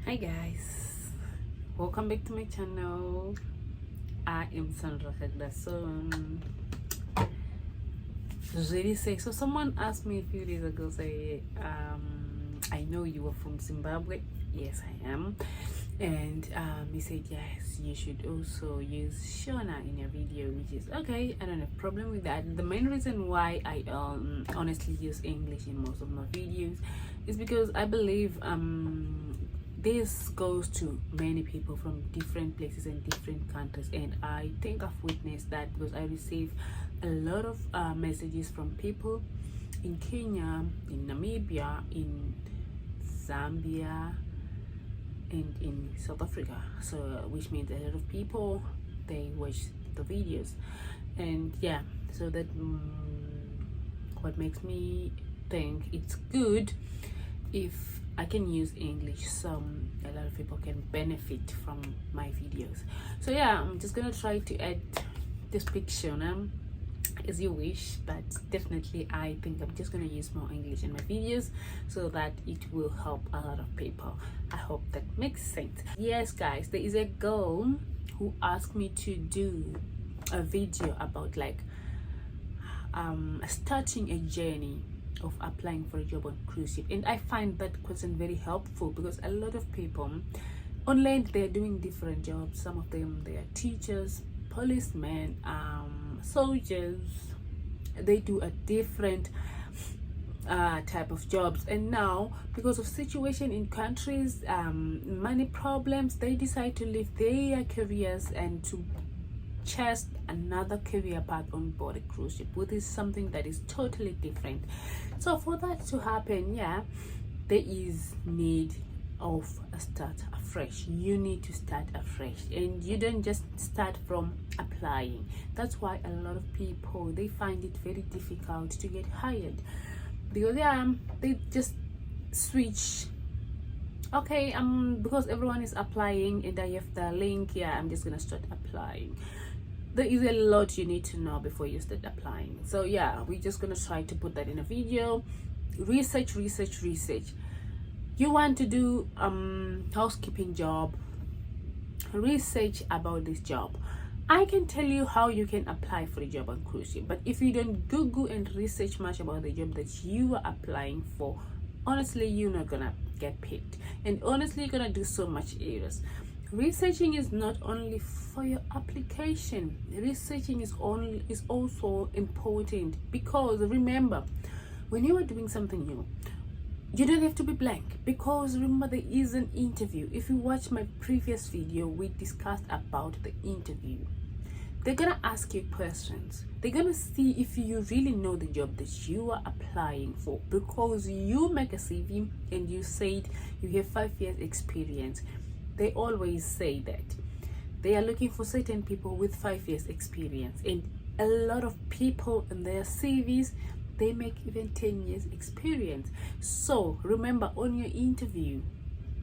Hi guys, welcome back to my channel. I am Tshosholoza. Really say so. Someone asked me a few days ago, say, I know you are from Zimbabwe. Yes, I am. And he said, yes, you should also use Shona in your video, which is okay. I don't have a problem with that. The main reason why I honestly use English in most of my videos is because I believe this goes to many people from different places and different countries, and I think I've witnessed that because I receive a lot of messages from people in Kenya, in Namibia, in Zambia, and in South Africa. So which means a lot of people, they watch the videos, and yeah, so that what makes me think it's good if I can use English, so a lot of people can benefit from my videos. So yeah, I'm just gonna try to add this picture as you wish, but definitely I think I'm just gonna use more English in my videos so that it will help a lot of people. I hope that makes sense. Yes guys, there is a girl who asked me to do a video about like starting a journey of applying for a job on cruise ship, and I find that question very helpful because a lot of people online, they're doing different jobs. Some of them, they are teachers, policemen, soldiers. They do a different type of jobs, and now because of situation in countries, money problems, they decide to leave their careers and to chase another career path on board a cruise ship, which is something that is totally different. So for that to happen, yeah, there is need of a start afresh. You need to start afresh, and you don't just start from applying. That's why a lot of people, they find it very difficult to get hired because they just switch. Okay, because everyone is applying and I have the link, yeah, I'm just gonna start applying. There is a lot you need to know before you start applying. So yeah, we're just gonna try to put that in a video. Research. You want to do housekeeping job, research about this job. I can tell you how you can apply for a job on cruise ship, but if you don't Google and research much about the job that you are applying for, honestly, you're not gonna get picked, and honestly, you're gonna do so much errors. Researching is not only for your application. Researching is also important because remember, when you are doing something new, you don't have to be blank, because remember, there is an interview. If you watch my previous video, we discussed about the interview. They're gonna ask you questions. They're gonna see if you really know the job that you are applying for, because you make a CV and you said you have 5 years experience. They always say that they are looking for certain people with 5 years experience, and a lot of people in their CVs, they make even 10 years experience. So remember, on your interview,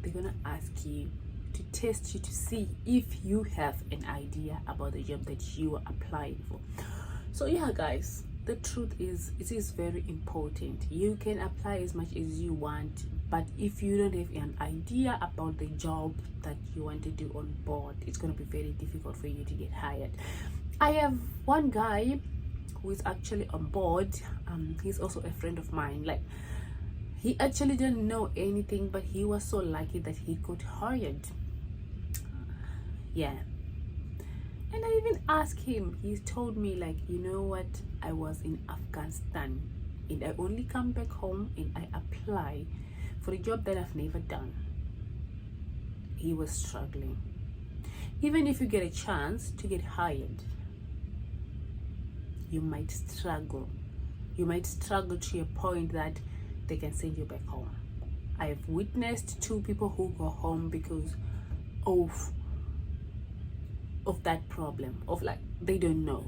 they're gonna ask you to test you to see if you have an idea about the job that you are applying for. So yeah guys, the truth is, it is very important. You can apply as much as you want, but if you don't have an idea about the job that you want to do on board, it's going to be very difficult for you to get hired. I have one guy who is actually on board. He's also a friend of mine. Like, he actually didn't know anything, but he was so lucky that he got hired. Yeah. And I even asked him, he told me like, you know what, I was in Afghanistan and I only come back home and I apply for a job that I've never done. He was struggling. Even if you get a chance to get hired, you might struggle. You might struggle to a point that they can send you back home. I've witnessed 2 people who go home because of that problem of like, they don't know,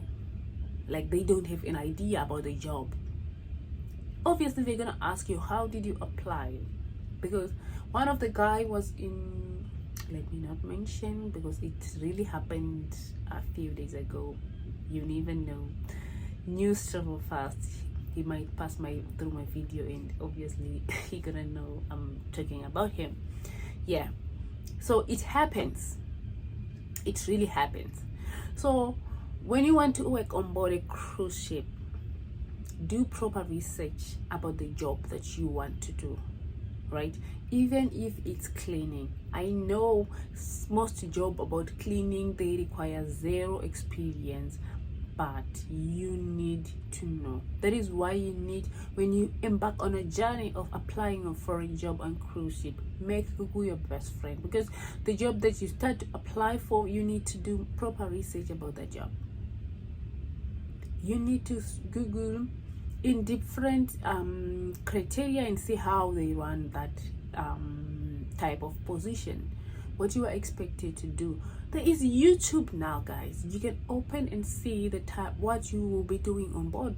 like they don't have an idea about the job. Obviously they're gonna ask you, how did you apply? Because one of the guy was in, let me not mention because it really happened a few days ago. You never know, news travel fast. He might pass through my video and obviously he gonna know I'm talking about him. Yeah, So it happens. It really happens. So when you want to work on board a cruise ship, do proper research about the job that you want to do, right? Even if it's cleaning. I know most job about cleaning, they require zero experience, but you need to know. That is why you need, when you embark on a journey of applying for a job on cruise ship, make Google your best friend, because the job that you start to apply for, you need to do proper research about that job. You need to Google in different criteria and see how they run that type of position, what you are expected to do. There is YouTube now, guys. You can open and see the type, what you will be doing on board.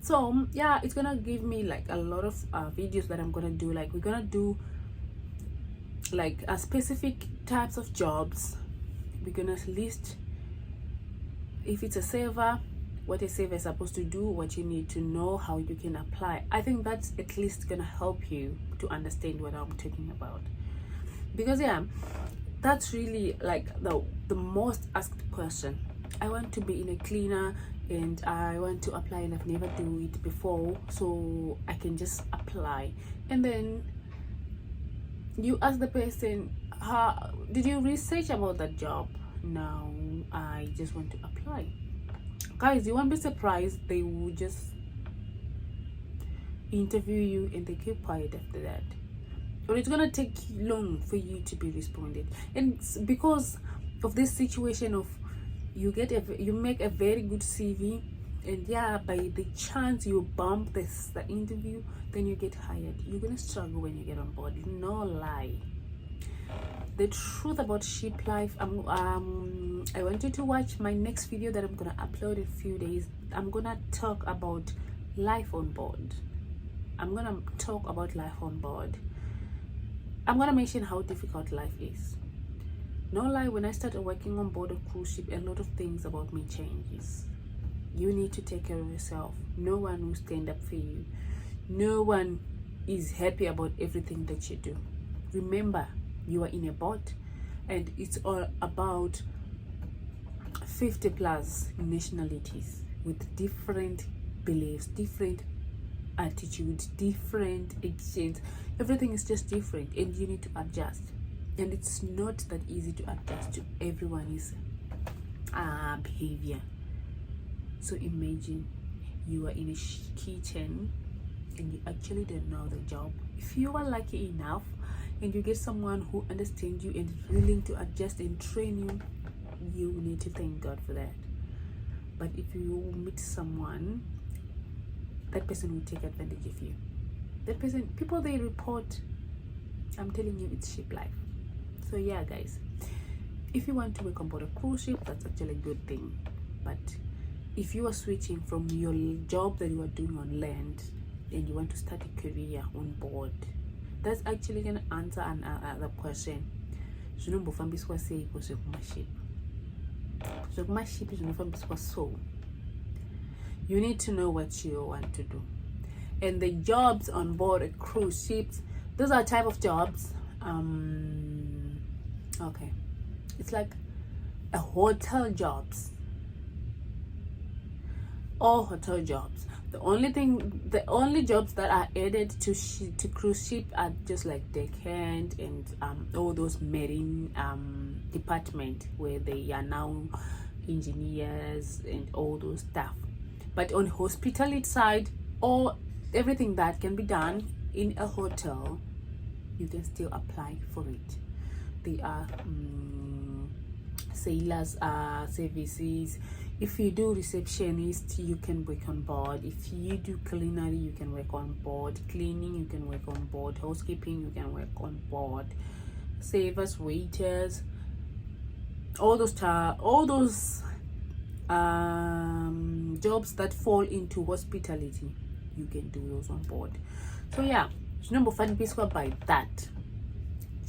So yeah, it's gonna give me like a lot of videos that I'm gonna do. Like we're gonna do like a specific types of jobs. We're gonna list if it's a saver, what a saver is supposed to do, what you need to know, how you can apply. I think that's at least gonna help you to understand what I'm talking about, because yeah, that's really like the most asked question. I want to be in a cleaner and I want to apply and I've never do it before, so I can just apply. And then you ask the person, how did you research about that job? No, I just want to apply. Guys, you won't be surprised, they will just interview you and they keep quiet after that, or it's gonna take long for you to be responded. And it's because of this situation of you make a very good CV, and yeah, by the chance you bump the interview, then you get hired. You're gonna struggle when you get on board, no lie. The truth about ship life, I want you to watch my next video that I'm gonna upload in a few days. I'm gonna talk about life on board. I'm gonna talk about life on board. I'm gonna mention how difficult life is. No lie, when I started working on board a cruise ship, a lot of things about me changes. You need to take care of yourself. No one will stand up for you. No one is happy about everything that you do. Remember, you are in a boat and it's all about 50 plus nationalities with different beliefs, different attitudes, different accents. Everything is just different and you need to adjust, and it's not that easy to adjust to everyone's behavior. So imagine you are in a kitchen and you actually don't know the job. If you are lucky enough and you get someone who understands you and is willing to adjust and train you, you need to thank God for that. But if you meet someone, that person will take advantage of you. That person, people they report, I'm telling you, it's ship life. So yeah, guys, if you want to work on board a cruise ship, that's actually a good thing. But if you are switching from your job that you are doing on land and you want to start a career on board, that's actually going to answer another question. So you need to know what you want to do. And the jobs on board a cruise ships, those are type of jobs. Okay, it's like a hotel jobs. All hotel jobs. The only jobs that are added to cruise ship are just like deckhand and all those marine department where they are now engineers and all those stuff. But on hospitality side, or everything that can be done in a hotel, you can still apply for it. They are sailors services. If you do receptionist, you can work on board. If you do culinary, you can work on board. Cleaning, you can work on board. Housekeeping, you can work on board. Savers, waiters, all those jobs that fall into hospitality, you can do those on board. So yeah, number 5 by that.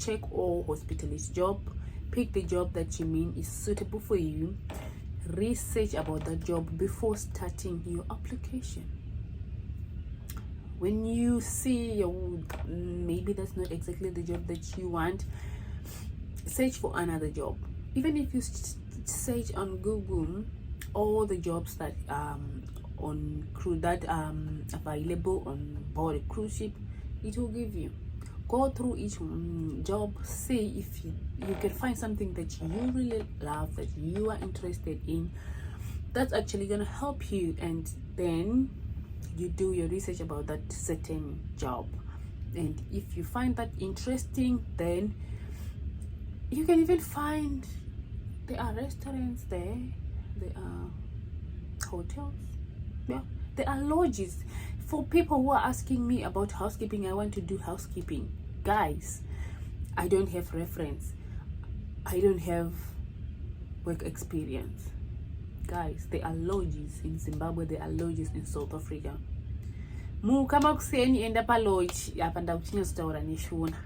Check all hospitality job. Pick the job that you mean is suitable for you. Research about that job before starting your application. when you see maybe that's not exactly the job that you want, search for another job. Even if you search on Google all the jobs that on crew that available on board a cruise ship, it will give you. Go through each job, see if you can find something that you really love, that you are interested in. That's actually gonna help you, and then you do your research about that certain job. And if you find that interesting, then you can even find, there are restaurants there, there are hotels, yeah, there are lodges. For people who are asking me about housekeeping, I want to do housekeeping. Guys, I don't have reference, I don't have work experience. Guys, there are lodges in Zimbabwe, there are lodges in South Africa. Kama kuseni enda pa lodge apa ndakuchinya zitaura neshona.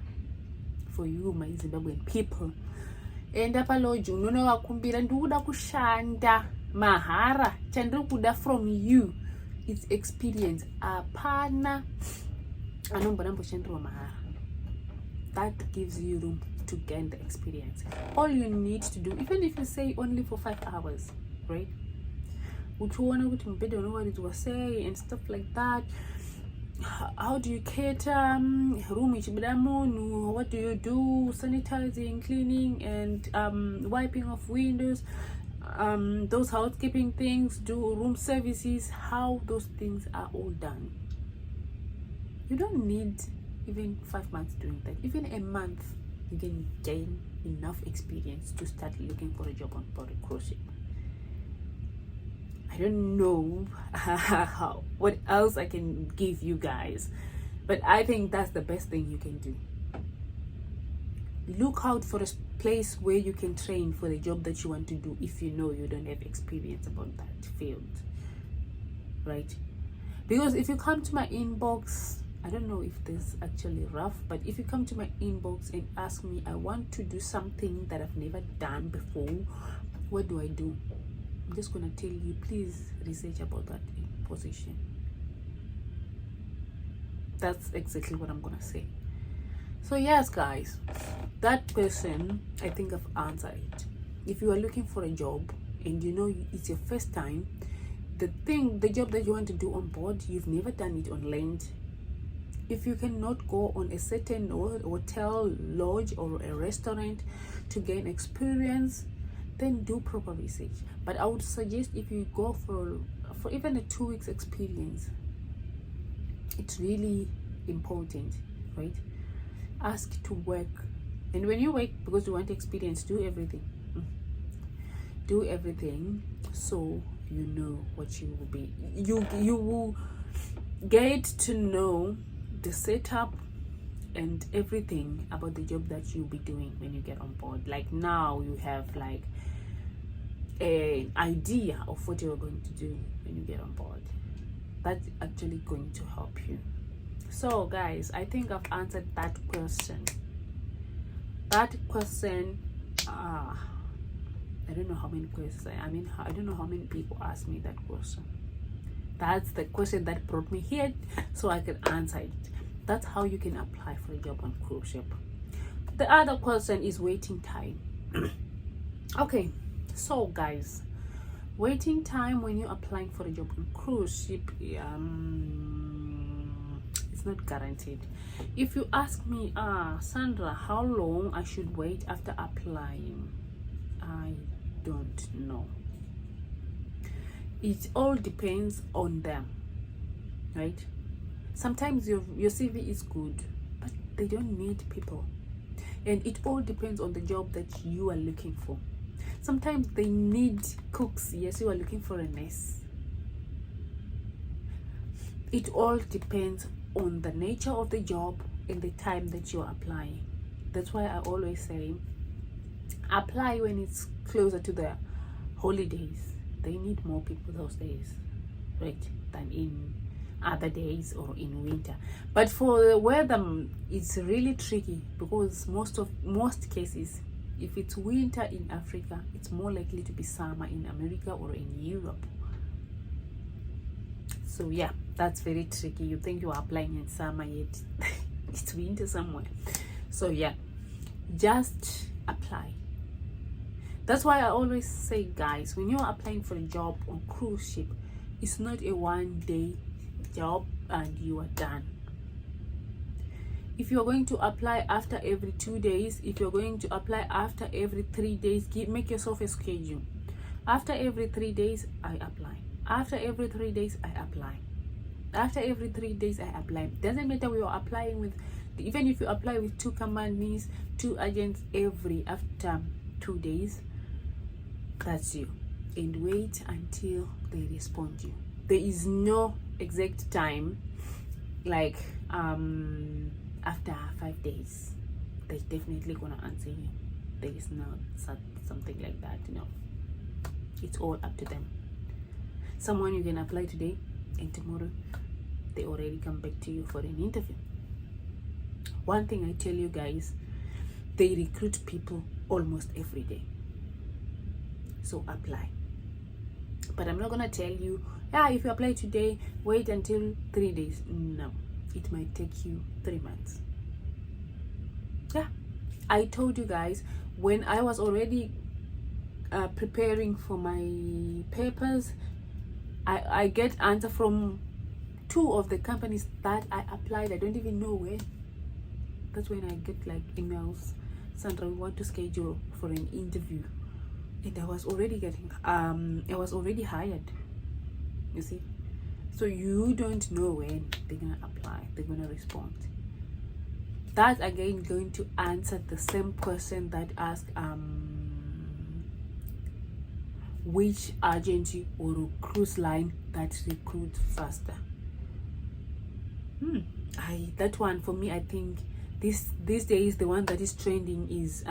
For you my Zimbabwean people, enda pa lodge unoona wakumbira ndikuda kushanda mahara. Chandiri kuda from you it's experience. Apana anombona mboshandirwa mahara. That gives you room to gain the experience. All you need to do, even if you say only for 5 hours, right? Uchiona kuti mubhedha unowaridzwa sei and stuff like that. How do you cater room ichibuda munhu? What do you do? Sanitizing, cleaning, and wiping of windows, those housekeeping things, do room services, how those things are all done. You don't need even 5 months doing that. Even a month, you can gain enough experience to start looking for a job on board a cruise ship. I don't know what else I can give you guys, but I think that's the best thing you can do. Look out for a place where you can train for the job that you want to do if you know you don't have experience about that field, right? Because if you come to my inbox, I don't know if this is actually rough, but if you come to my inbox and ask me, I want to do something that I've never done before, what do I do? I'm just gonna tell you, please research about that position. That's exactly what I'm gonna say. So yes guys, that question, I think I've answered it. If you are looking for a job and you know it's your first time, the job that you want to do on board, you've never done it on land. If you cannot go on a certain hotel, lodge, or a restaurant to gain experience, then do proper research. But I would suggest if you go for even a 2 weeks experience, it's really important, right? Ask to work, and when you work, because you want experience, do everything. Do everything so you know what you will be. You will get to know the setup and everything about the job that you'll be doing when you get on board. Like now you have like an idea of what you're going to do when you get on board. That's actually going to help you. So guys, I think I've answered that question. I don't know how many questions, I don't know how many people asked me that question. That's the question that brought me here so I can answer it. That's how you can apply for a job on cruise ship. The other question is waiting time. Okay, so guys, waiting time when you're applying for a job on cruise ship, it's not guaranteed. If you ask me, Sandra, how long I should wait after applying, I don't know. It all depends on them, right? Sometimes your CV is good, but they don't need people, and it all depends on the job that you are looking for. Sometimes they need cooks. Yes, you are looking for a nurse. It all depends on the nature of the job and the time that you're applying. That's why I always say apply when it's closer to the holidays. They need more people those days, right, than in other days or in winter. But for the weather, it's really tricky, because most cases, if it's winter in Africa, it's more likely to be summer in America or in Europe. So yeah, that's very tricky. You think you are applying in summer, yet it's winter somewhere. So yeah, just apply. That's why I always say, guys, when you're applying for a job on cruise ship, it's not a one-day job and you are done. If you're going to apply after every 2 days, if you're going to apply after every 3 days, make yourself a schedule. After every 3 days, I apply. After every 3 days, I apply. After every 3 days, I apply. Doesn't matter we are applying with, even if you apply with 2 companies, 2 agents after 2 days, that's you. And wait until they respond to you. There is no exact time, like after 5 days, they're definitely gonna answer you. There is not something like that, It's all up to them. Someone you can apply today and tomorrow they already come back to you for an interview. One thing I tell you guys, they recruit people almost every day. So apply. But I'm not gonna tell you, if you apply today, wait until 3 days. No, it might take you 3 months. Yeah, I told you guys, when I was already preparing for my papers, I get answer from 2 of the companies that I applied. I don't even know where. That's when I get like emails, Sandra, we want to schedule for an interview. And I was already hired, you see. So you don't know when they're gonna apply, they're gonna respond. That's again going to answer the same question that asked which agency or cruise line that recruits faster. That one for me, I think these days the one that is trending is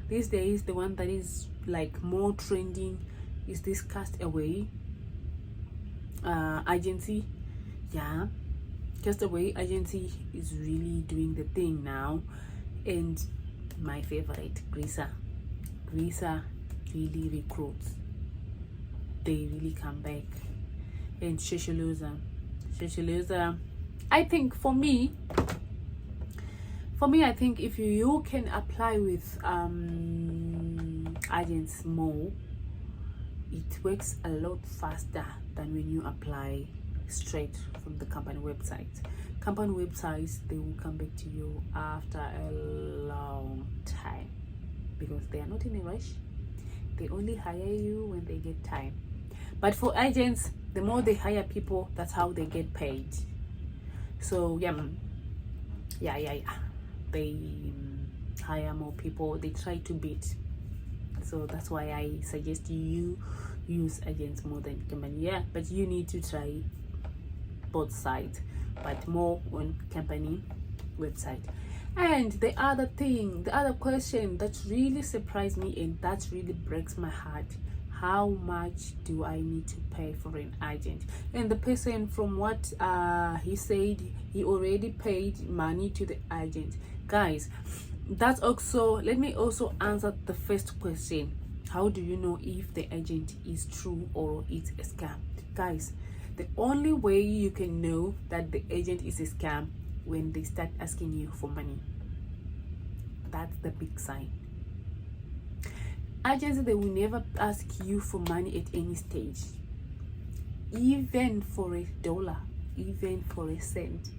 these days the one that is like more trending is this Castaway agency. Yeah, Castaway agency is really doing the thing now. And my favorite, Grisa really recruits. They really come back. And Tshosholoza, I think for me, I think if you can apply with agents more, it works a lot faster than when you apply straight from the company website. Company websites, they will come back to you after a long time because they are not in a rush. They only hire you when they get time. But for agents, the more they hire people, that's how they get paid. So yeah, they hire more people, they try to beat. So that's why I suggest you use agents more than company. Yeah, but you need to try both sides, but more on company website. And the other question that really surprised me and that really breaks my heart, how much do I need to pay for an agent? And the person, from what he said, he already paid money to the agent. Guys, that's also, let me also answer the first question. How do you know if the agent is true or it's a scam? Guys, the only way you can know that the agent is a scam when they start asking you for money. That's the big sign. Agents, they will never ask you for money at any stage, even for $1, even for a cent.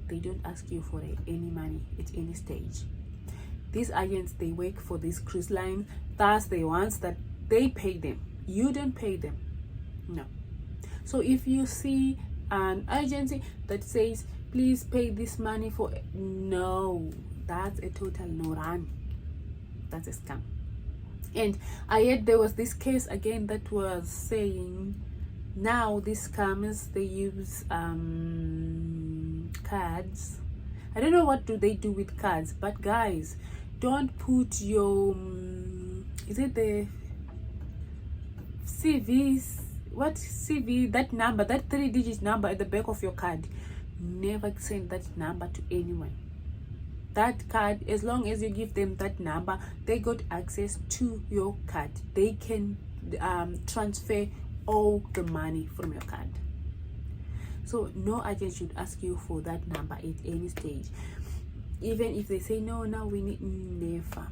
They don't ask you for any money at any stage. These agents, they work for this cruise line. That's the ones that they pay them. You don't pay them. No. So if you see an agency that says, please pay this money for, no, that's a total no run. That's a scam. And I heard there was this case again that was saying now these scammers, they use cards. I don't know what do they do with cards, but guys, don't put your is it the CVs, what CV, that number, that 3-digit number at the back of your card. Never send that number to anyone. That card, as long as you give them that number, they got access to your card. They can transfer all the money from your card. So no agent should ask you for that number at any stage. Even if they say no, now we need, never.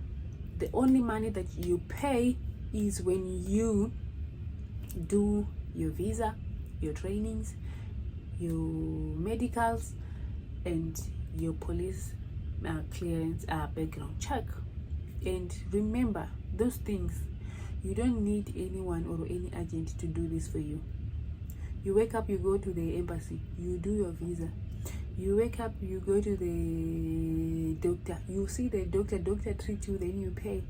The only money that you pay is when you do your visa, your trainings, your medicals, and your police clearance background check. And remember those things. You don't need anyone or any agent to do this for you. You wake up, you go to the embassy, you do your visa. You wake up, you go to the doctor, you see the doctor treats you, then you pay.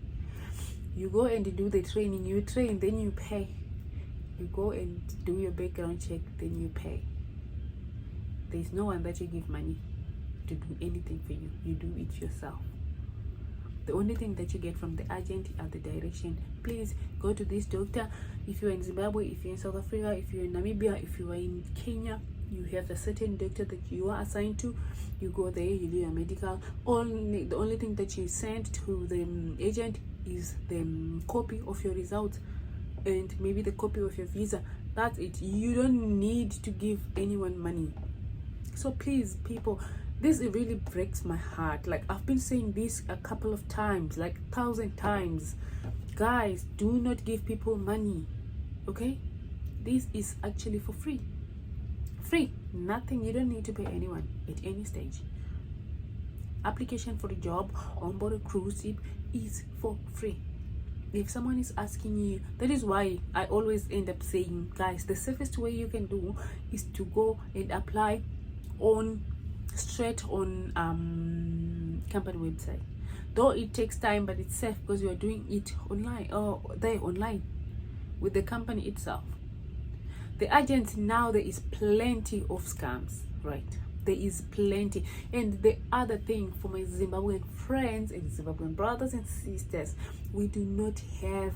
You go and do the training, you train, then you pay. You go and do your background check, then you pay. There's no one that you give money to do anything for you. You do it yourself. The only thing that you get from the agent are the direction. Please go to this doctor. If you're in Zimbabwe, if you're in South Africa, if you're in Namibia, if you are in Kenya, you have a certain doctor that you are assigned to. You go there, you do your medical. The only thing that you send to the agent is the copy of your results and maybe the copy of your visa. That's it. You don't need to give anyone money. So please, people, this really breaks my heart. Like, I've been saying this a couple of times, like 1,000 times. Guys, do not give people money, okay? This is actually for free. Free, nothing. You don't need to pay anyone at any stage. Application for a job on board a cruise ship is for free. If someone is asking you, that is why I always end up saying, guys, the safest way you can do is to go and apply straight on company website. Though it takes time, but it's safe because you are doing it online or there online with the company itself. The agents, now there is plenty of scams, right? There is plenty. And the other thing, for my Zimbabwean friends and Zimbabwean brothers and sisters, we do not have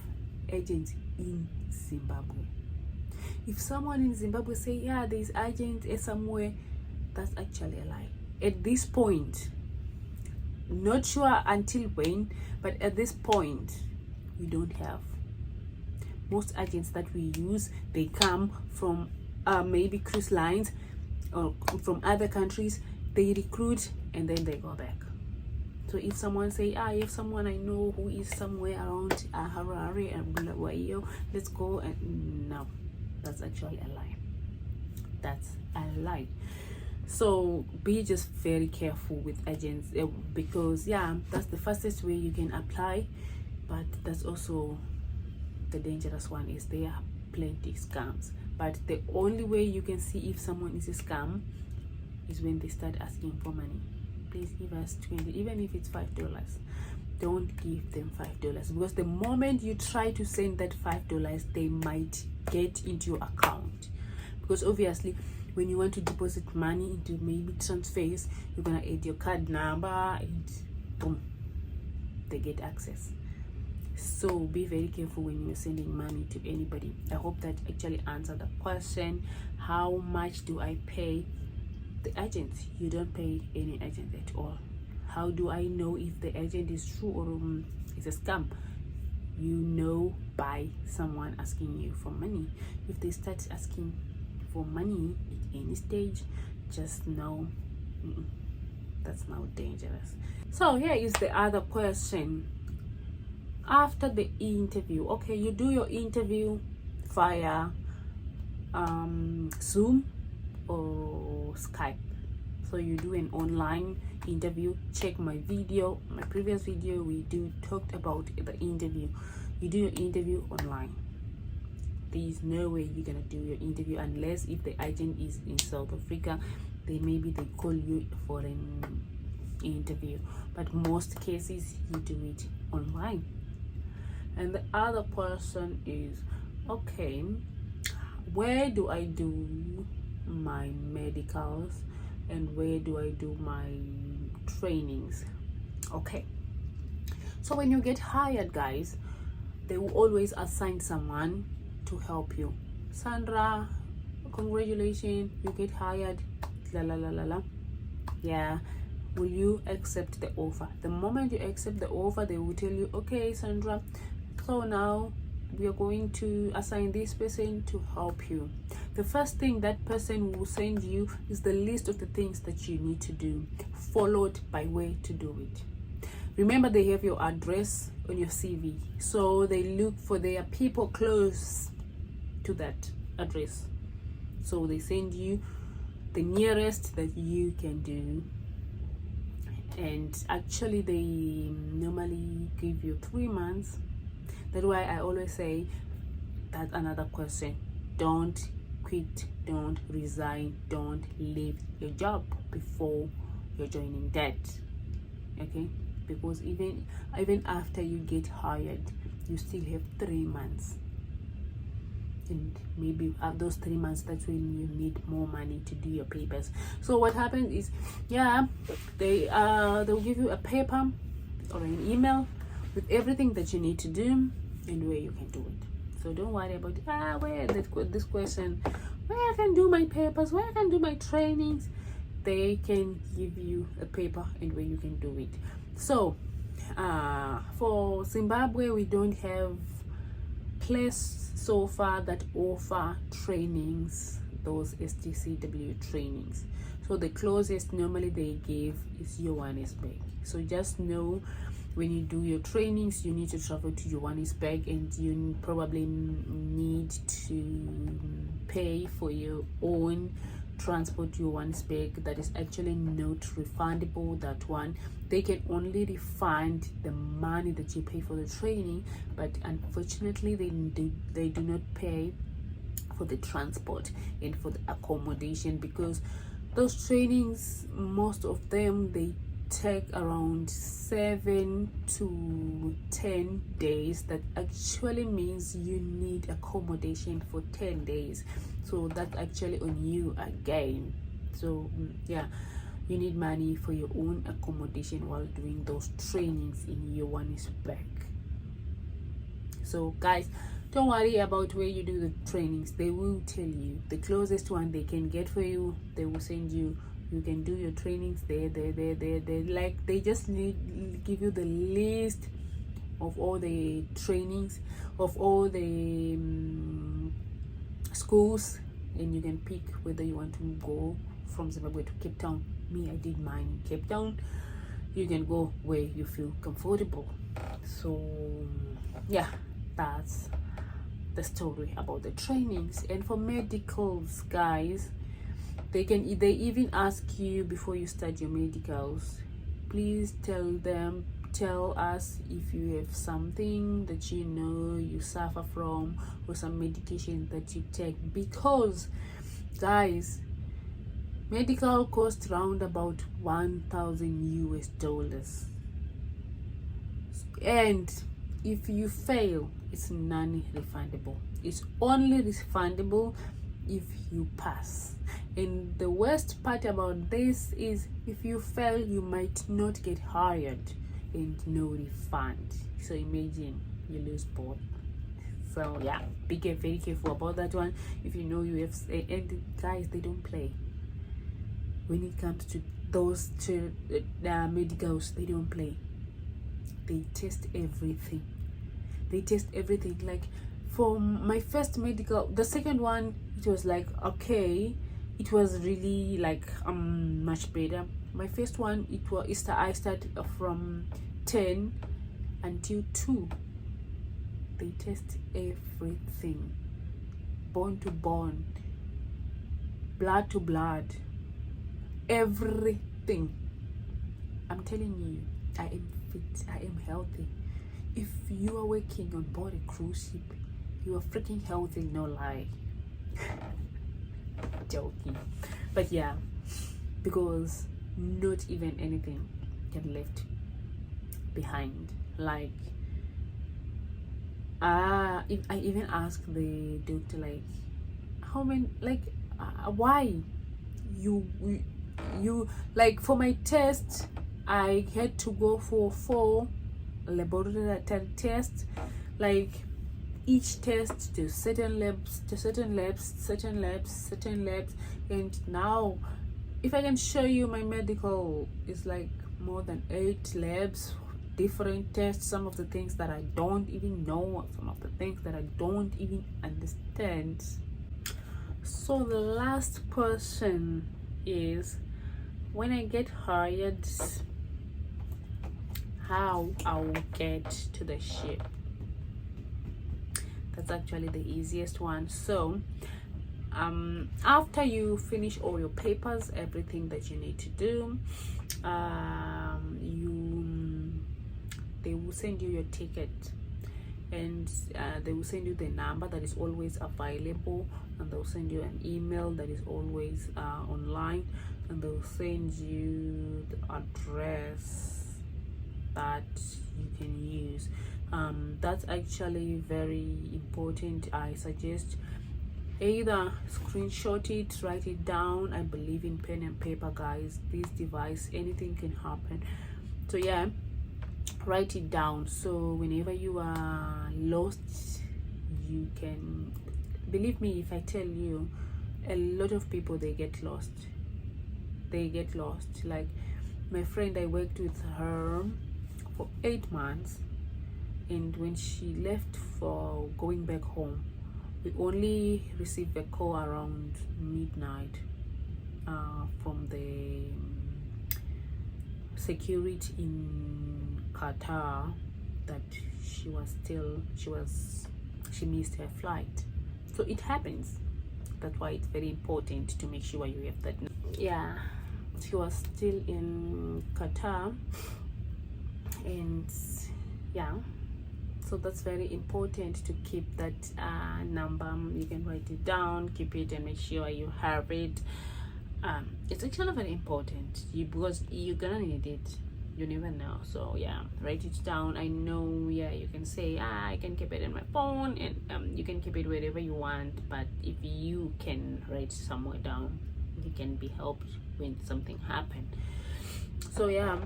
agents in Zimbabwe. If someone in Zimbabwe say, yeah, there is agents somewhere, that's actually a lie. At this point, not sure until when, but at this point, we don't have. Most agents that we use, they come from maybe cruise lines or from other countries. They recruit and then they go back. So if someone say, I have someone I know who is somewhere around Harare and Bulawayo, let's go, and no, that's actually a lie. That's a lie. So be just very careful with agents, because yeah, that's the fastest way you can apply, but that's also the dangerous one. Is there are plenty scams, but the only way you can see if someone is a scam is when they start asking for money. Please give us 20, even if it's $5. Don't give them $5, because the moment you try to send that $5, they might get into your account, because obviously when you want to deposit money into maybe transfers, you're gonna add your card number and boom, they get access. So be very careful when you're sending money to anybody. I hope that actually answered the question. How much do I pay the agent? You don't pay any agent at all. How do I know if the agent is true or it's a scam? You know by someone asking you for money. If they start asking for money at any stage, just know that's now dangerous. So here is the other question. After the interview, okay, you do your interview via Zoom or Skype. So you do an online interview. Check my video, my previous video, we talked about the interview. You do your interview online. There is no way you're gonna do your interview unless if the agent is in South Africa, they call you for an interview, but most cases you do it online. And the other person is, okay, where do I do my medicals and where do I do my trainings? Okay, so when you get hired, guys, they will always assign someone to help you. Sandra, congratulations, you get hired, la la la la la. Yeah, will you accept the offer? The moment you accept the offer, they will tell you, okay, Sandra, so now we are going to assign this person to help you. The first thing that person will send you is the list of the things that you need to do, followed by where to do it. Remember, they have your address on your CV, so they look for their people close to that address, so they send you the nearest that you can do. And actually they normally give you 3 months. That's why I always say, that's another question: don't quit, don't resign, don't leave your job before you're joining that. Okay, because even after you get hired, you still have 3 months, and maybe at those 3 months, that's when you need more money to do your papers. So what happens is, they'll give you a paper or an email with everything that you need to do and where you can do it. So don't worry about this question, where I can do my papers, where I can do my trainings. They can give you a paper and where you can do it. So for Zimbabwe, we don't have place so far that offer trainings, those STCW trainings. So the closest normally they give is Johannesburg. So just know, when you do your trainings, you need to travel to Johannesburg, and you probably need to pay for your own transport to Johannesburg. That is actually not refundable, that one. They can only refund the money that you pay for the training, but unfortunately they do not pay for the transport and for the accommodation, because those trainings, most of them, they take around 7 to 10 days. That actually means you need accommodation for 10 days, so that's actually on you again. So you need money for your own accommodation while doing those trainings in Johannesburg. So guys, don't worry about where you do the trainings. They will tell you the closest one they can get for you. They will send you. You can do your trainings there. Like, they just give you the list of all the trainings, of all the schools, and you can pick whether you want to go from Zimbabwe to Cape Town. Me, I did mine in Cape Town. You can go where you feel comfortable. So that's the story about the trainings. And for medicals, guys, they even ask you before you start your medicals, please tell us if you have something that you suffer from, or some medication that you take, because guys, medical costs around about $1,000, and if you fail, it's non-refundable. It's only refundable if you pass. And the worst part about this is, if you fail, you might not get hired and no refund. So imagine you lose both. So be very careful about that one. If you know you have, and guys, they don't play when it comes to those medicals. They don't play. They test everything. Like, for my first medical, the second one, it was like, okay, it was really like much better. My first one, I started from 10 until 2. They test everything, bone to bone, blood to blood, everything. I'm telling you, I am fit, I am healthy. If you are working on board a cruise ship, you are freaking healthy, no lie. Joking, but because not even anything can left behind. Like, if I even asked the doctor, like, how many, like, why you like, for my test, I had to go for 4 laboratory tests, like, each test to certain labs, and now if I can show you my medical, is like more than 8 labs, different tests, some of the things that I don't even know, some of the things that I don't even understand. So the last person is, when I get hired, how I will get to the ship. That's actually the easiest one. So after you finish all your papers, everything that you need to do, they will send you your ticket, and they will send you the number that is always available, and they'll send you an email that is always online, and they'll send you the address that you can use. That's actually very important. I suggest either screenshot it, write it down. I believe in pen and paper, guys. This device, anything can happen. So yeah, write it down, so whenever you are lost, you can, believe me if I tell you, a lot of people, they get lost. Like my friend, I worked with her for 8 months, and when she left for going back home, we only received a call around midnight from the security in Qatar that she missed her flight. So it happens. That's why it's very important to make sure you have that. Yeah, she was still in Qatar, and yeah, so that's very important to keep that number. You can write it down, keep it, and make sure you have it. It's actually very important, because you're gonna need it. You never know. So yeah, write it down. I know, yeah, you can say, I can keep it in my phone, and you can keep it wherever you want, but if you can write somewhere down, you can be helped when something happens. So yeah,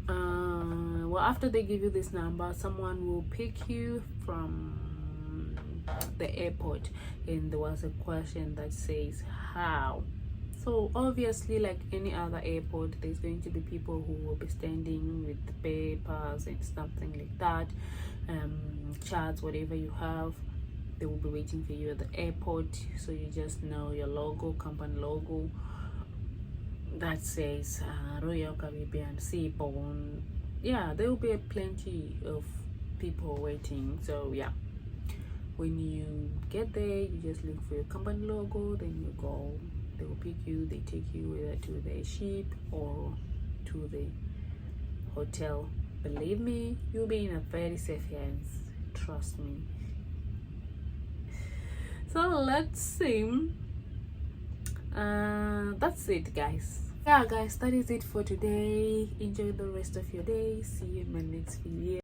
well, after they give you this number, someone will pick you from the airport, and there was a question that says how. So obviously, like any other airport, there's going to be people who will be standing with the papers and something like that, charts, whatever you have. They will be waiting for you at the airport. So you just know your logo, company logo, that says Royal Caribbean Seaborne. Yeah, there will be plenty of people waiting. So yeah, when you get there, you just look for your company logo, then you go. They will pick you, they take you either to the ship or to the hotel. Believe me, you'll be in a very safe hands. Trust me. So let's see. That's it, guys. Yeah, guys, that is it for today. Enjoy the rest of your day. See you in my next video.